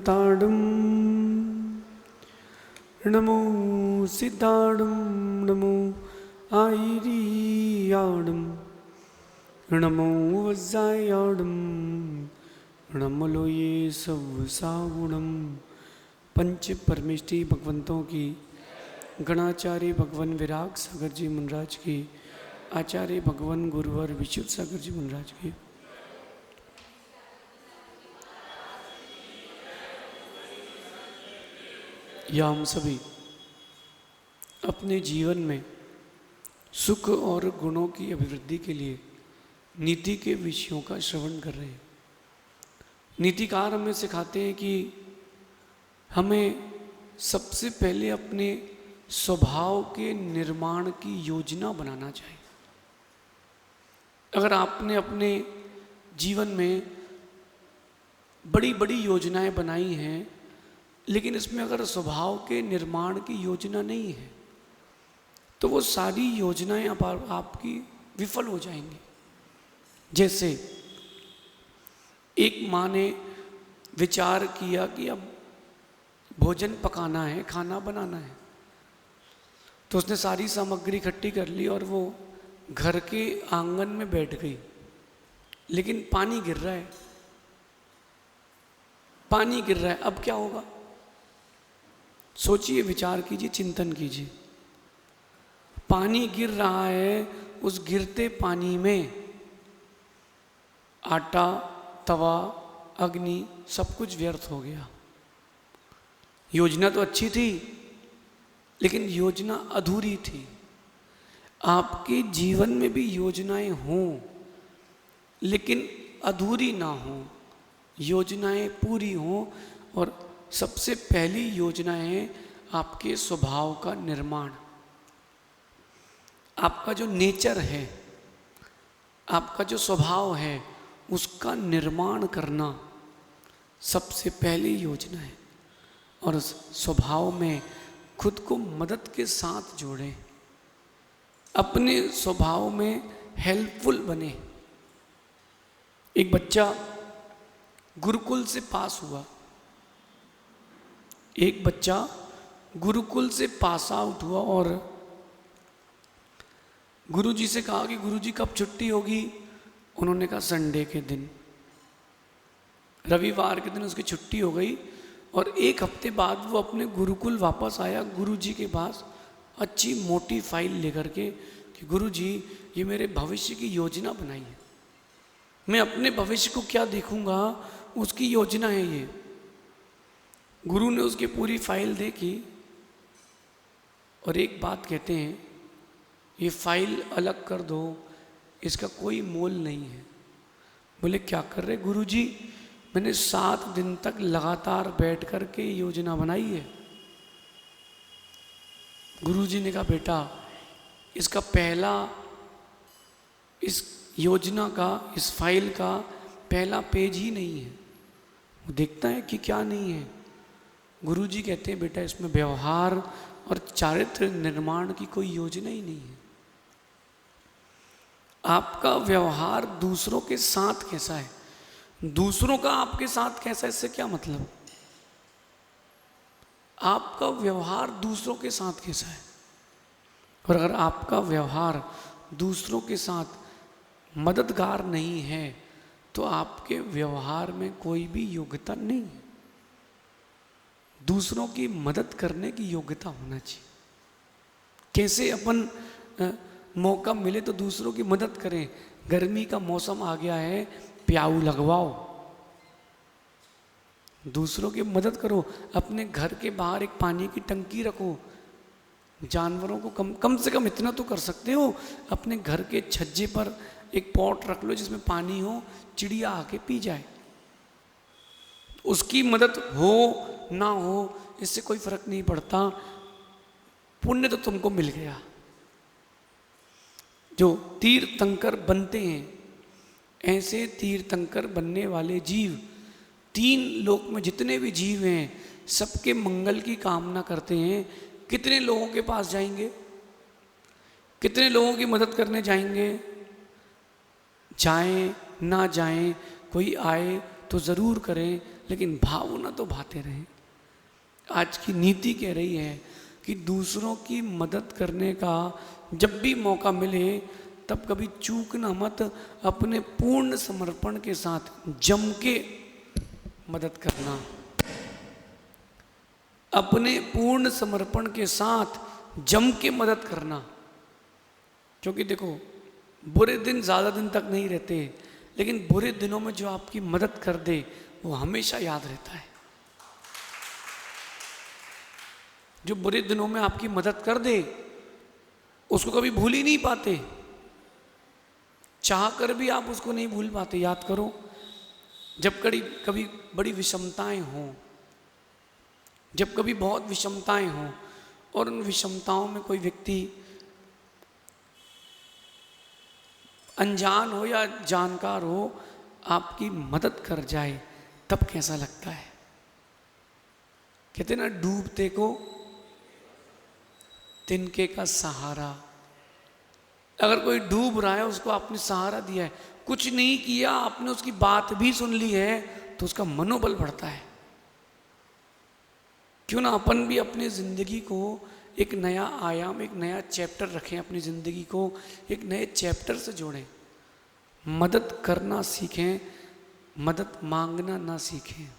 ताडम नमो सिद्धाडम नमो आयरियाडम नमो वज्जायाडम नमो ये सब सागुणम। पंच परमेष्टि भगवंतों की, गणाचार्य भगवान विराग सागर जी मुनराज की, आचार्य भगवान गुरुवर विशुद्ध सागर जी मुनराज की। या हम सभी अपने जीवन में सुख और गुणों की अभिवृद्धि के लिए नीति के विषयों का श्रवण कर रहे हैं। नीतिकार हमें सिखाते हैं कि हमें सबसे पहले अपने स्वभाव के निर्माण की योजना बनाना चाहिए। अगर आपने अपने जीवन में बड़ी बड़ी योजनाएं बनाई हैं, लेकिन इसमें अगर स्वभाव के निर्माण की योजना नहीं है तो वो सारी योजनाएं आपकी विफल हो जाएंगी। जैसे एक माँ ने विचार किया कि अब भोजन पकाना है, खाना बनाना है, तो उसने सारी सामग्री इकट्ठी कर ली और वो घर के आंगन में बैठ गई। लेकिन पानी गिर रहा है, पानी गिर रहा है, अब क्या होगा? सोचिए, विचार कीजिए, चिंतन कीजिए। पानी गिर रहा है, उस गिरते पानी में आटा, तवा, अग्नि सब कुछ व्यर्थ हो गया। योजना तो अच्छी थी, लेकिन योजना अधूरी थी। आपके जीवन में भी योजनाएं हों, लेकिन अधूरी ना हो, योजनाएं पूरी हों। और सबसे पहली योजना है आपके स्वभाव का निर्माण। आपका जो नेचर है, आपका जो स्वभाव है, उसका निर्माण करना सबसे पहली योजना है। और उस स्वभाव में खुद को मदद के साथ जोड़ें, अपने स्वभाव में हेल्पफुल बने। एक बच्चा गुरुकुल से पास हुआ, एक बच्चा गुरुकुल से पास आउट हुआ और गुरुजी से कहा कि गुरुजी कब छुट्टी होगी? उन्होंने कहा संडे के दिन। रविवार के दिन उसकी छुट्टी हो गई और एक हफ्ते बाद वो अपने गुरुकुल वापस आया गुरुजी के पास अच्छी मोटी फाइल लेकर के कि गुरुजी, ये मेरे भविष्य की योजना बनाई है, मैं अपने भविष्य को क्या देखूंगा, उसकी योजना है ये। गुरु ने उसकी पूरी फाइल देखी और एक बात कहते हैं, ये फाइल अलग कर दो, इसका कोई मोल नहीं है। बोले क्या कर रहे गुरुजी? मैंने 7 दिन तक लगातार बैठ कर के योजना बनाई है। गुरुजी ने कहा बेटा, इसका पहला, इस योजना का, इस फाइल का पहला पेज ही नहीं है। वो देखता है कि क्या नहीं है। गुरुजी कहते हैं बेटा, इसमें व्यवहार और चारित्र निर्माण की कोई योजना ही नहीं है। आपका व्यवहार दूसरों के साथ कैसा है, दूसरों का आपके साथ कैसा है, इससे क्या मतलब? आपका व्यवहार दूसरों के साथ कैसा है? और अगर आपका व्यवहार दूसरों के साथ मददगार नहीं है तो आपके व्यवहार में कोई भी योग्यता नहीं है। दूसरों की मदद करने की योग्यता होना चाहिए। कैसे अपन मौका मिले तो दूसरों की मदद करें। गर्मी का मौसम आ गया है, प्याऊ लगवाओ, दूसरों की मदद करो। अपने घर के बाहर एक पानी की टंकी रखो। जानवरों को कम से कम इतना तो कर सकते हो, अपने घर के छज्जे पर एक पॉट रख लो जिसमें पानी हो, चिड़िया आके पी जाए। उसकी मदद हो ना हो इससे कोई फर्क नहीं पड़ता, पुण्य तो तुमको मिल गया। जो तीर्थंकर बनते हैं, ऐसे तीर्थंकर बनने वाले जीव 3 लोक में जितने भी जीव हैं सबके मंगल की कामना करते हैं। कितने लोगों के पास जाएंगे, कितने लोगों की मदद करने जाएंगे? जाएं ना जाएं, कोई आए तो ज़रूर करें, लेकिन भावना तो भाते रहें। आज की नीति कह रही है कि दूसरों की मदद करने का जब भी मौका मिले तब कभी चूकना मत, अपने पूर्ण समर्पण के साथ जम के मदद करना, अपने पूर्ण समर्पण के साथ जम के मदद करना। क्योंकि देखो, बुरे दिन ज़्यादा दिन तक नहीं रहते, लेकिन बुरे दिनों में जो आपकी मदद कर दे वो हमेशा याद रहता है। जो बुरे दिनों में आपकी मदद कर दे उसको कभी भूल ही नहीं पाते, चाह कर भी आप उसको नहीं भूल पाते। याद करो, जब कभी बड़ी विषमताएं हों, जब कभी बहुत विषमताएं हों और उन विषमताओं में कोई व्यक्ति अनजान हो या जानकार हो आपकी मदद कर जाए, तब कैसा लगता है। कहते ना, डूबते को तिनके का सहारा। अगर कोई डूब रहा है, उसको आपने सहारा दिया है, कुछ नहीं किया, आपने उसकी बात भी सुन ली है, तो उसका मनोबल बढ़ता है। क्यों ना अपन भी अपनी ज़िंदगी को एक नया आयाम, एक नया चैप्टर रखें, अपनी ज़िंदगी को एक नए चैप्टर से जोड़ें, मदद करना सीखें, मदद मांगना ना सीखें,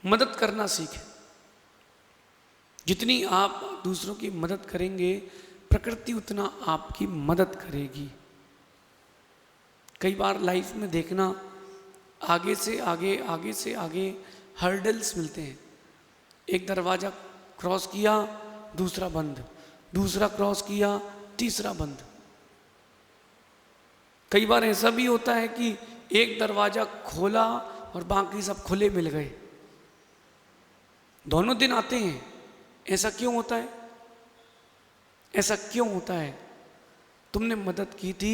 मदद करना सीखें। जितनी आप दूसरों की मदद करेंगे, प्रकृति उतना आपकी मदद करेगी। कई बार लाइफ में देखना, आगे से आगे, आगे से आगे हर्डल्स मिलते हैं। एक दरवाज़ा क्रॉस किया, दूसरा बंद, दूसरा क्रॉस किया, तीसरा बंद। कई बार ऐसा भी होता है कि एक दरवाज़ा खोला और बाकी सब खुले मिल गए। दोनों दिन आते हैं। ऐसा क्यों होता है? ऐसा क्यों होता है? तुमने मदद की थी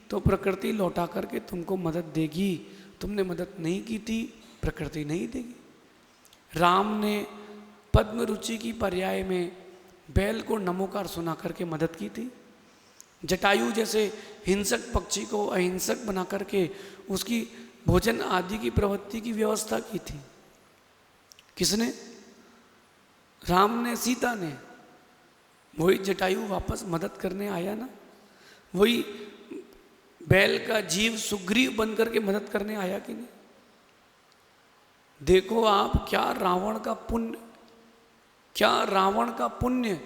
तो प्रकृति लौटा करके तुमको मदद देगी, तुमने मदद नहीं की थी, प्रकृति नहीं देगी। राम ने पद्म रुचि की पर्याय में बैल को नमोकार सुना करके मदद की थी। जटायु जैसे हिंसक पक्षी को अहिंसक बना करके उसकी भोजन आदि की प्रवृत्ति की व्यवस्था की थी। किसने? राम ने, सीता ने। वही जटायु वापस मदद करने आया ना, वही बैल का जीव सुग्रीव बन करके मदद करने आया कि नहीं? देखो आप, क्या रावण का पुण्य, क्या रावण का पुण्य।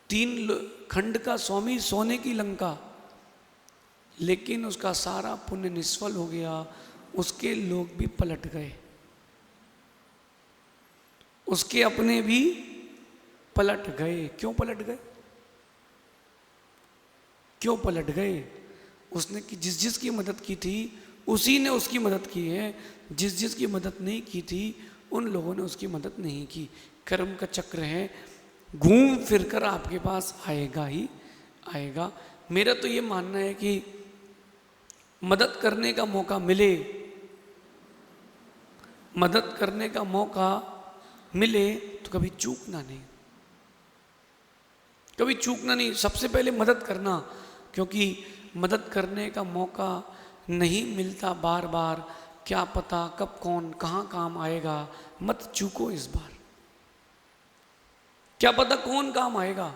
3 खंड का स्वामी, सोने की लंका, लेकिन उसका सारा पुण्य निष्फल हो गया। उसके लोग भी पलट गए, उसके अपने भी पलट गए। क्यों पलट गए? क्यों पलट गए? उसने कि जिस की मदद की थी उसी ने उसकी मदद की है, जिस की मदद नहीं की थी उन लोगों ने उसकी मदद नहीं की। कर्म का चक्र है, घूम फिर कर आपके पास आएगा ही आएगा। मेरा तो ये मानना है कि मदद करने का मौका मिले, मदद करने का मौका मिले तो कभी चूकना नहीं, कभी चूकना नहीं। सबसे पहले मदद करना, क्योंकि मदद करने का मौका नहीं मिलता बार बार। क्या पता कब कौन कहाँ काम आएगा। मत चूको इस बार, क्या पता कौन काम आएगा।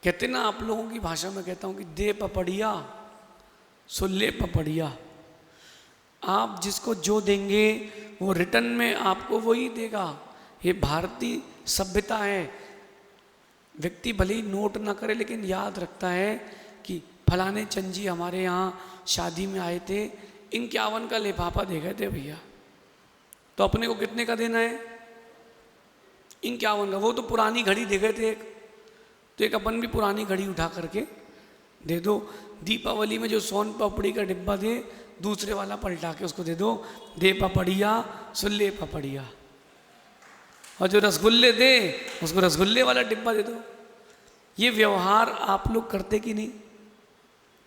कहते ना, आप लोगों की भाषा में कहता हूं कि दे पपड़िया सो ले पपड़िया। आप जिसको जो देंगे वो रिटर्न में आपको वही देगा। ये भारतीय सभ्यता है। व्यक्ति भले ही नोट ना करे, लेकिन याद रखता है कि फलाने चंद जी हमारे यहाँ शादी में आए थे, 51 का लिफाफा दे गए थे भैया, तो अपने को कितने का देना है? 51 का। वो तो पुरानी घड़ी दे गए थे एक, तो एक अपन भी पुरानी घड़ी उठा करके दे दो। दीपावली में जो सोन पापड़ी का डिब्बा दे, दूसरे वाला पलटा के उसको दे दो, दे पपड़िया सुल्ले पपड़िया। और जो रसगुल्ले दे उसको रसगुल्ले वाला डिब्बा दे दो। ये व्यवहार आप लोग करते कि नहीं?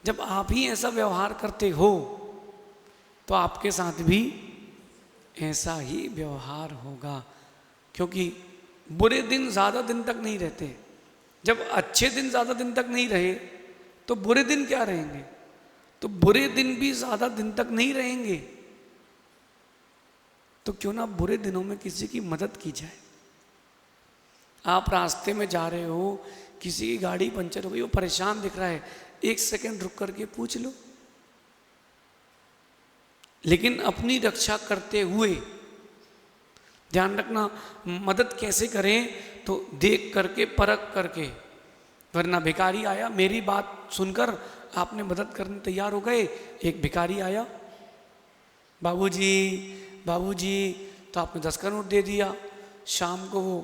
जब आप ही ऐसा व्यवहार करते हो तो आपके साथ भी ऐसा ही व्यवहार होगा। क्योंकि बुरे दिन ज़्यादा दिन तक नहीं रहते। जब अच्छे दिन ज़्यादा दिन तक नहीं रहे तो बुरे दिन क्या रहेंगे? तो बुरे दिन भी ज़्यादा दिन तक नहीं रहेंगे, तो क्यों ना बुरे दिनों में किसी की मदद की जाए। आप रास्ते में जा रहे हो, किसी की गाड़ी पंचर हो गई, वो परेशान दिख रहा है, 1 सेकंड रुक करके पूछ लो। लेकिन अपनी रक्षा करते हुए ध्यान रखना, मदद कैसे करें, तो देख करके परख करके। वरना भिखारी आया, मेरी बात सुनकर आपने मदद करने तैयार हो गए, एक भिखारी आया, बाबूजी बाबूजी, तो आपने 10 का नोट दे दिया। शाम को वो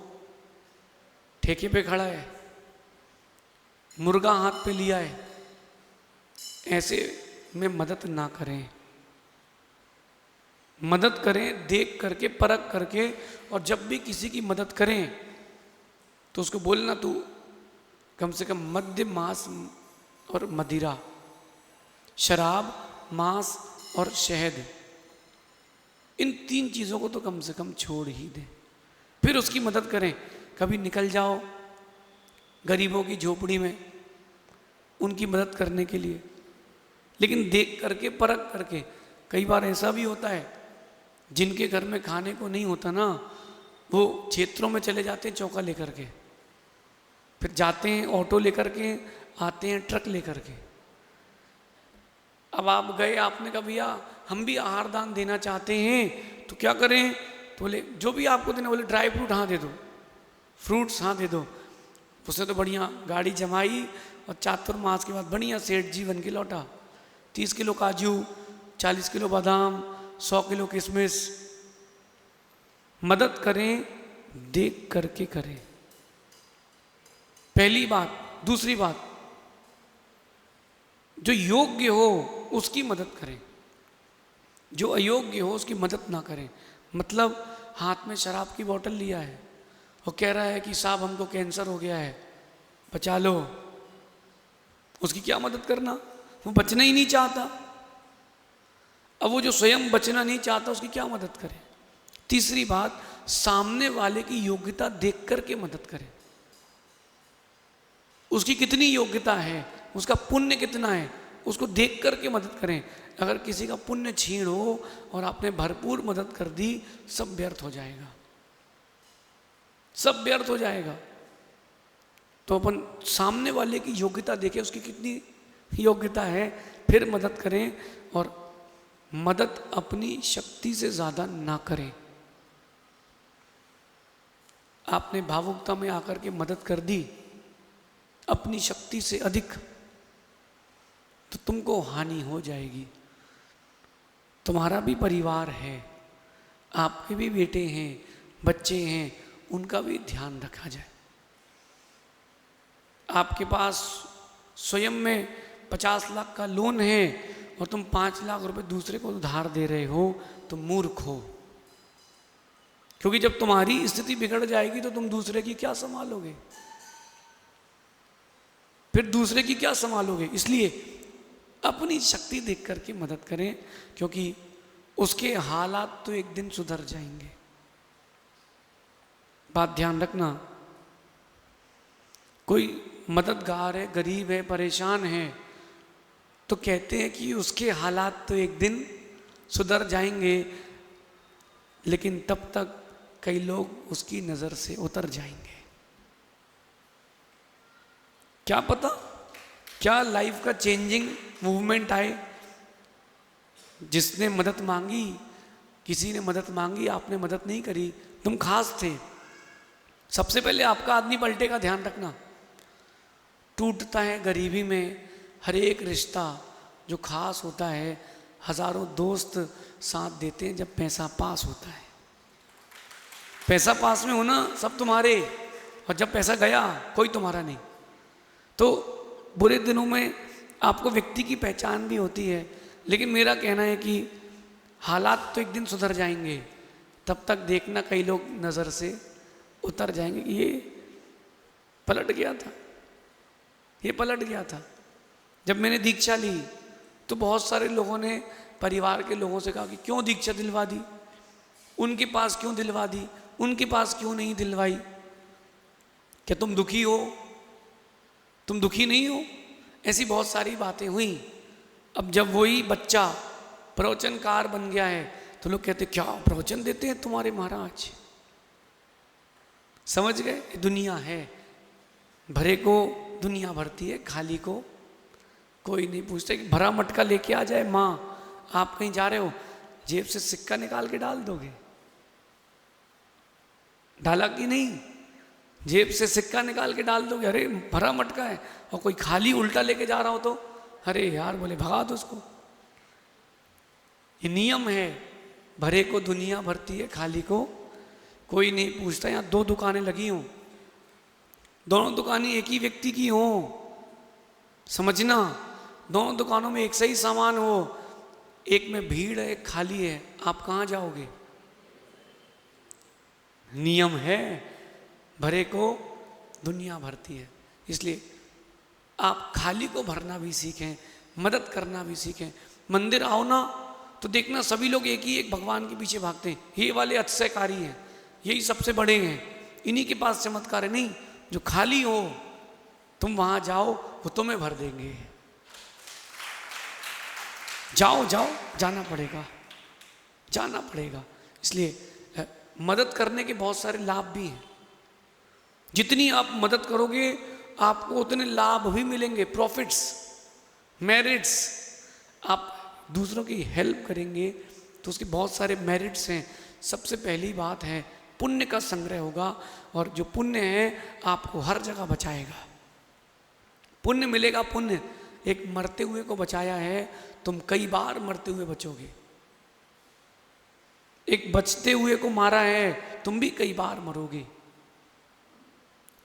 ठेके पे खड़ा है, मुर्गा हाथ पे लिया है। ऐसे में मदद ना करें, मदद करें देख करके परख करके। और जब भी किसी की मदद करें तो उसको बोलना, तू कम से कम मद्य मांस और मदिरा, शराब, मांस और शहद, इन 3 चीज़ों को तो कम से कम छोड़ ही दे, फिर उसकी मदद करें। कभी निकल जाओ गरीबों की झोपड़ी में उनकी मदद करने के लिए, लेकिन देख करके परख करके। कई बार ऐसा भी होता है, जिनके घर में खाने को नहीं होता ना, वो क्षेत्रों में चले जाते हैं चौका लेकर के, फिर जाते हैं ऑटो लेकर के, आते हैं ट्रक लेकर के। अब आप गए, आपने कहा भैया हम भी आहार दान देना चाहते हैं, तो क्या करें? तो बोले जो भी आपको देना, बोले ड्राई फ्रूट हाँ दे दो, फ्रूट्स हाँ दे दो। उसने तो बढ़िया गाड़ी जमाई और चातुर्मास के बाद बढ़िया सेठ जी बन के लौटा। 30 किलो काजू, 40 किलो बादाम, 100 किलो किशमिश। मदद करें देख करके करें, पहली बात। दूसरी बात, जो योग्य हो उसकी मदद करें, जो अयोग्य हो उसकी मदद ना करें। मतलब हाथ में शराब की बोतल लिया है और कह रहा है कि साहब हमको कैंसर हो गया है, बचा लो, उसकी क्या मदद करना? वो बचना ही नहीं चाहता। अब वो जो स्वयं बचना नहीं चाहता, उसकी क्या मदद करें? तीसरी बात, सामने वाले की योग्यता देख करके मदद करें। उसकी कितनी योग्यता है, उसका पुण्य कितना है, उसको देख करके मदद करें। अगर किसी का पुण्य छीण हो और आपने भरपूर मदद कर दी, सब व्यर्थ हो जाएगा, सब व्यर्थ हो जाएगा। तो अपन सामने वाले की योग्यता देखें, उसकी कितनी योग्यता है, फिर मदद करें। और मदद अपनी शक्ति से ज़्यादा ना करें। आपने भावुकता में आकर के मदद कर दी अपनी शक्ति से अधिक, तो तुमको हानि हो जाएगी। तुम्हारा भी परिवार है, आपके भी बेटे हैं, बच्चे हैं, उनका भी ध्यान रखा जाए। आपके पास स्वयं में 50 लाख का लोन है और तुम 5 लाख रुपए दूसरे को उधार दे रहे हो, तो मूर्ख हो। क्योंकि जब तुम्हारी स्थिति बिगड़ जाएगी तो तुम दूसरे की क्या संभालोगे, फिर दूसरे की क्या संभालोगे। इसलिए अपनी शक्ति देख करके मदद करें, क्योंकि उसके हालात तो एक दिन सुधर जाएंगे। बात ध्यान रखना, कोई मददगार है, गरीब है, परेशान है, तो कहते हैं कि उसके हालात तो एक दिन सुधर जाएंगे, लेकिन तब तक कई लोग उसकी नज़र से उतर जाएंगे। क्या पता क्या लाइफ का चेंजिंग मूवमेंट आए। जिसने मदद मांगी, किसी ने मदद मांगी, आपने मदद नहीं करी, तुम खास थे, सबसे पहले आपका आदमी पलटेगा। ध्यान रखना, टूटता है गरीबी में हर एक रिश्ता जो खास होता है। हजारों दोस्त साथ देते हैं जब पैसा पास होता है। पैसा पास में होना सब तुम्हारे, और जब पैसा गया कोई तुम्हारा नहीं। तो बुरे दिनों में आपको व्यक्ति की पहचान भी होती है, लेकिन मेरा कहना है कि हालात तो एक दिन सुधर जाएंगे, तब तक देखना कई लोग नज़र से उतर जाएंगे। ये पलट गया था, ये पलट गया था। जब मैंने दीक्षा ली तो बहुत सारे लोगों ने, परिवार के लोगों से कहा कि क्यों दीक्षा दिलवा दी, उनके पास क्यों दिलवा दी, उनके पास क्यों नहीं दिलवाई, क्या तुम दुखी हो, तुम दुखी नहीं हो, ऐसी बहुत सारी बातें हुई। अब जब वही बच्चा प्रवचनकार बन गया है तो लोग कहते क्या प्रवचन देते हैं तुम्हारे महाराज। समझ गए, ये दुनिया है। भरे को दुनिया भरती है, खाली को कोई नहीं पूछता। कि भरा मटका लेके आ जाए माँ, आप कहीं जा रहे हो, जेब से सिक्का निकाल के डाल दोगे? डाला कि नहीं? जेब से सिक्का निकाल के डाल दोगे? अरे भरा मटका है। और कोई खाली उल्टा लेके जा रहा हो तो अरे यार बोले भगा दो उसको। ये नियम है, भरे को दुनिया भरती है, खाली को कोई नहीं पूछता। यहाँ 2 दुकानें लगी हों, दोनों दुकानें एक ही व्यक्ति की हों, समझना, दोनों दुकानों में एक सही सामान हो, एक में भीड़ है एक खाली है, आप कहाँ जाओगे? नियम है, भरे को दुनिया भरती है। इसलिए आप खाली को भरना भी सीखें, मदद करना भी सीखें। मंदिर आओ ना तो देखना सभी लोग एक ही एक भगवान के पीछे भागते हैं। ये वाले अतिशयकारी हैं, यही सबसे बड़े हैं, इन्हीं के पास चमत्कार है। नहीं, जो खाली हो तुम वहां जाओ, वो तुम्हें भर देंगे। जाओ जाओ, जाना पड़ेगा, जाना पड़ेगा। इसलिए मदद करने के बहुत सारे लाभ भी हैं। जितनी आप मदद करोगे आपको उतने लाभ भी मिलेंगे, प्रॉफिट्स, मेरिट्स। आप दूसरों की हेल्प करेंगे तो उसके बहुत सारे मेरिट्स हैं। सबसे पहली बात है पुण्य का संग्रह होगा, और जो पुण्य है आपको हर जगह बचाएगा। पुण्य मिलेगा, पुण्य। एक मरते हुए को बचाया है, तुम कई बार मरते हुए बचोगे। एक बचते हुए को मारा है, तुम भी कई बार मरोगे,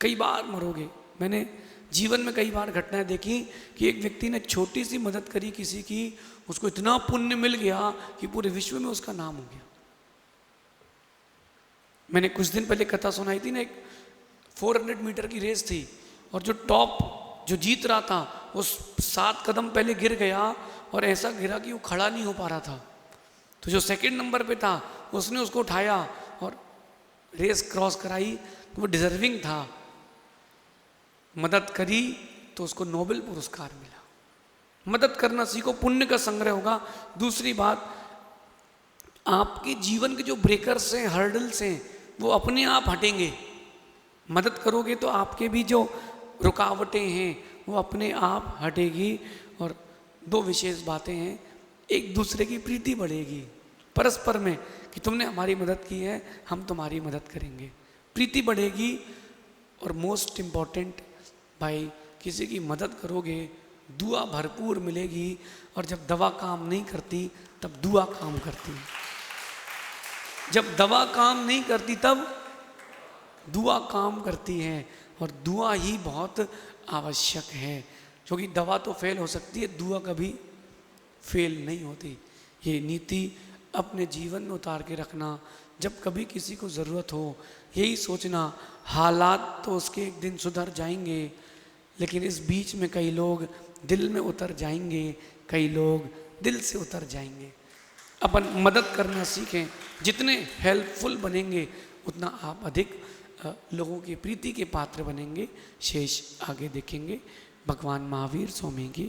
कई बार मरोगे। मैंने जीवन में कई बार घटनाएं देखी कि एक व्यक्ति ने छोटी सी मदद करी किसी की, उसको इतना पुण्य मिल गया कि पूरे विश्व में उसका नाम हो गया। मैंने कुछ दिन पहले कथा सुनाई थी ना, एक 400 मीटर की रेस थी, और जो टॉप जो जीत रहा था वो 7 कदम पहले गिर गया, और ऐसा गिरा कि वो खड़ा नहीं हो पा रहा था। तो जो सेकंड नंबर पे था उसने उसको उठाया और रेस क्रॉस कराई, तो वो डिजर्विंग था, मदद करी तो उसको नोबेल पुरस्कार मिला। मदद करना सीखो, पुण्य का संग्रह होगा। दूसरी बात, आपके जीवन के जो ब्रेकर्स हैं, हर्डल्स हैं, वो अपने आप हटेंगे। मदद करोगे तो आपके भी जो रुकावटें हैं वो अपने आप हटेगी। और 2 विशेष बातें हैं, एक दूसरे की प्रीति बढ़ेगी परस्पर में, कि तुमने हमारी मदद की है, हम तुम्हारी मदद करेंगे, प्रीति बढ़ेगी। और मोस्ट इम्पॉर्टेंट, भाई किसी की मदद करोगे दुआ भरपूर मिलेगी, और जब दवा काम नहीं करती तब दुआ काम करती है। जब दवा काम नहीं करती तब दुआ काम करती है, और दुआ ही बहुत आवश्यक है, क्योंकि दवा तो फेल हो सकती है, दुआ कभी फेल नहीं होती। ये नीति अपने जीवन में उतार के रखना। जब कभी किसी को ज़रूरत हो, यही सोचना हालात तो उसके एक दिन सुधर जाएंगे, लेकिन इस बीच में कई लोग दिल में उतर जाएंगे, कई लोग दिल से उतर जाएंगे। अपन मदद करना सीखें, जितने हेल्पफुल बनेंगे उतना आप अधिक लोगों की प्रीति के पात्र बनेंगे। शेष आगे देखेंगे। भगवान महावीर स्वामी की